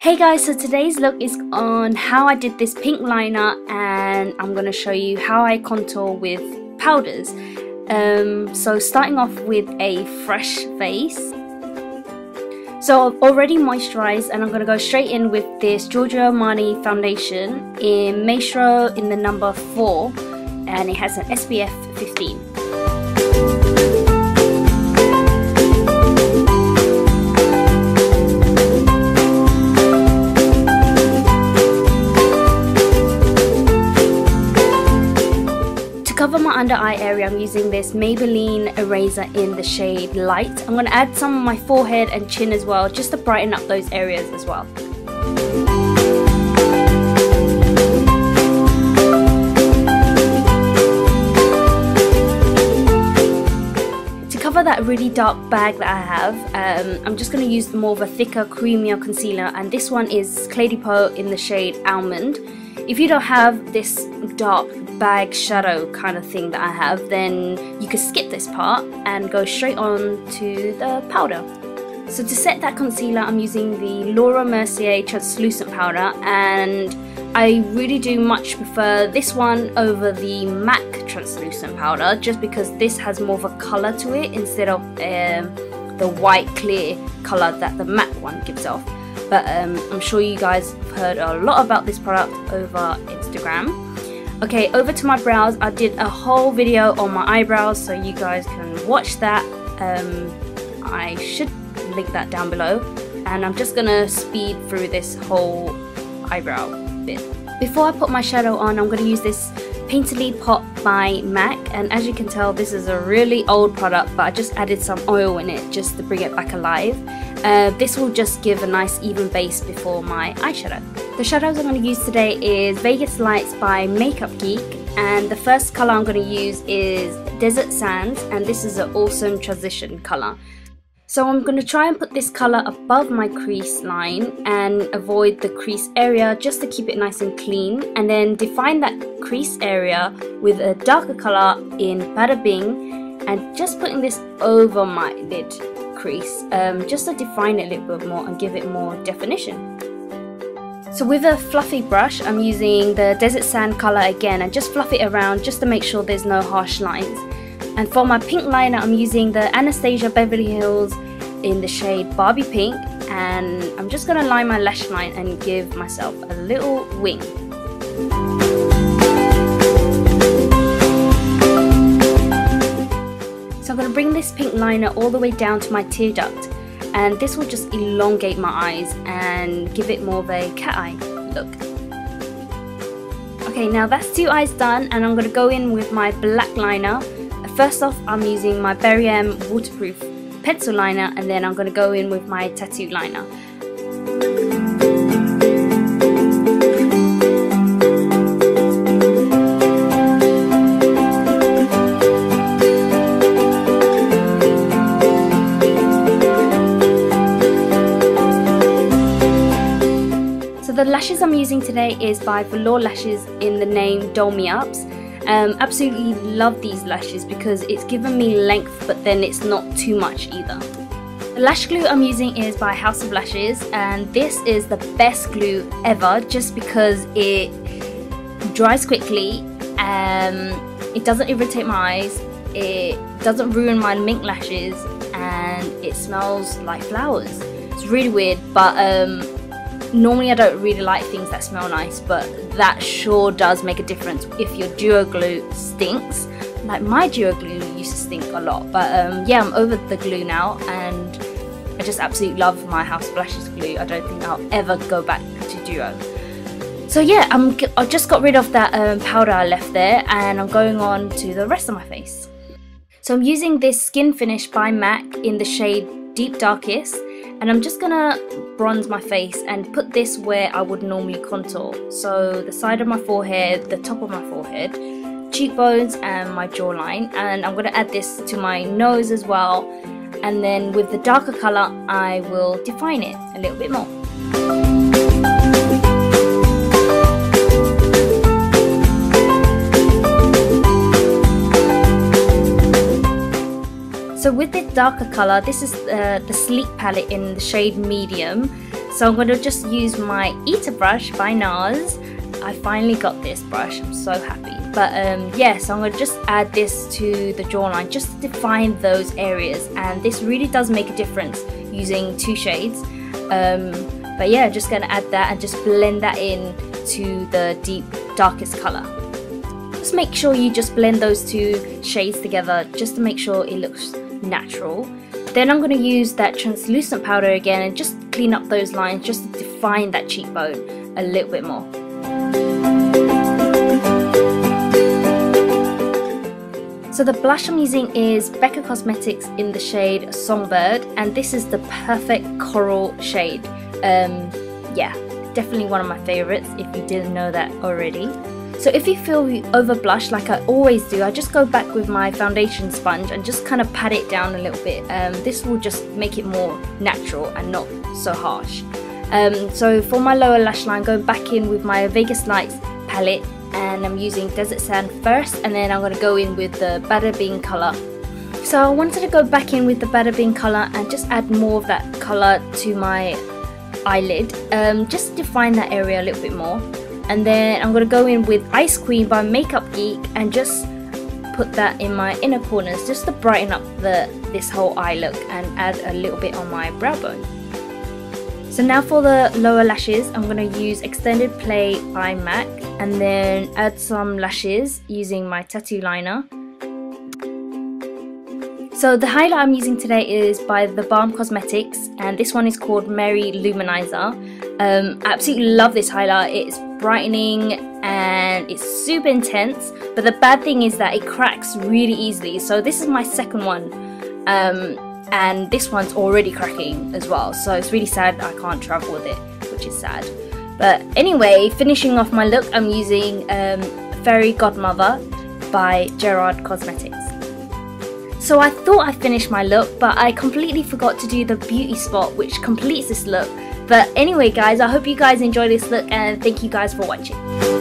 Hey guys, so today's look is on how I did this pink liner, and I'm going to show you how I contour with powders. So starting off with a fresh face. So I've already moisturized and I'm going to go straight in with this Armani foundation in Maestro in the number 4, and it has an SPF 15. To cover my under eye area, I'm using this Maybelline eraser in the shade Light. I'm going to add some on my forehead and chin as well, just to brighten up those areas as well. To cover that really dark bag that I have, I'm just going to use more of a thicker, creamier concealer, and this one is Peau in the shade Almond. If you don't have this dark bag shadow kind of thing that I have, then you can skip this part and go straight on to the powder. So to set that concealer, I'm using the Mercier translucent powder, and I really do much prefer this one over the MAC translucent powder, just because this has more of a colour to it instead of the white clear colour that the MAC one gives off. But I'm sure you guys have heard a lot about this product over Instagram. Okay, over to my brows. I did a whole video on my eyebrows, so you guys can watch that. I should link that down below. And I'm just gonna speed through this whole eyebrow bit. Before I put my shadow on, I'm gonna use this Painterly Pot by MAC, and as you can tell, this is a really old product, but I just added some oil in it just to bring it back alive. This will just give a nice even base before my eyeshadow. The shadows I'm going to use today is Vegas Lights by Makeup Geek, and the first colour I'm going to use is Desert Sands, and this is an awesome transition colour. So I'm going to try and put this colour above my crease line and avoid the crease area, just to keep it nice and clean, and then define that crease area with a darker colour in Bada Bing, and just putting this over my lid crease, just to define it a little bit more and give it more definition. So with a fluffy brush, I'm using the Desert Sand colour again, and just fluff it around just to make sure there's no harsh lines. And for my pink liner, I'm using the Anastasia Beverly Hills in the shade Barbie Pink, and I'm just going to line my lash line and give myself a little wing. So I'm going to bring this pink liner all the way down to my tear duct, and this will just elongate my eyes and give it more of a cat eye look. Okay, now that's 2 eyes done, and I'm going to go in with my black liner. First off, I'm using my Berry M waterproof pencil liner, and then I'm going to go in with my tattoo liner. So the lashes I'm using today is by Velour Lashes in the name Doll Me Ups. Absolutely love these lashes because it's given me length, but then it's not too much either. The lash glue I'm using is by House of Lashes, and this is the best glue ever just because it dries quickly, it doesn't irritate my eyes, it doesn't ruin my mink lashes, and it smells like flowers. It's really weird, but normally I don't really like things that smell nice, but that sure does make a difference if your duo glue stinks. Like my duo glue used to stink a lot, but yeah, I'm over the glue now, and I just absolutely love my House of Lashes glue. I don't think I'll ever go back to duo. So yeah, I just got rid of that powder I left there, and I'm going on to the rest of my face. So I'm using this Skin Finish by MAC in the shade Deep Darkest, and I'm just gonna bronze my face and put this where I would normally contour. So the side of my forehead, the top of my forehead, cheekbones, and my jawline. And I'm gonna add this to my nose as well. And then with the darker colour, I will define it a little bit more. So with this darker colour, this is the Sleek palette in the shade Medium, So I'm going to just use my Eater brush by NARS. I finally got this brush, I'm so happy. But yeah, so I'm going to just add this to the jawline just to define those areas, and this really does make a difference using 2 shades. But yeah, just going to add that and just blend that in to the deep darkest colour. Just make sure you just blend those 2 shades together just to make sure it looks natural. Then I'm going to use that translucent powder again and just clean up those lines just to define that cheekbone a little bit more. So the blush I'm using is Beccacosmetics in the shade Songbird, and this is the perfect coral shade. Yeah, definitely one of my favorites if you didn't know that already. So if you feel you over blush like I always do, I just go back with my foundation sponge and just kind of pat it down a little bit. This will just make it more natural and not so harsh. So for my lower lash line, going back in with my Vegas Lights palette, and I'm using Desert Sand first, and then I'm going to go in with the Barbie Pink colour. So I wanted to go back in with the Barbie Pink colour and just add more of that colour to my eyelid, just to define that area a little bit more. And then I'm going to go in with Ice Cream by Makeup Geek and just put that in my inner corners just to brighten up this whole eye look and add a little bit on my brow bone. So now for the lower lashes, I'm going to use Extended Play by MAC and then add some lashes using my tattoo liner. So the highlight I'm using today is by the Balm Cosmetics, and this one is called Merry Luminizer. I absolutely love this highlight. It's brightening and it's super intense, but the bad thing is that it cracks really easily. So this is my second one. And this one's already cracking as well, so it's really sad I can't travel with it, which is sad. But anyway, finishing off my look, I'm using Fairy Godmother by Gerard Cosmetics. So I thought I finished my look, but I completely forgot to do the beauty spot which completes this look. But anyway guys, I hope you guys enjoyed this look, and thank you guys for watching.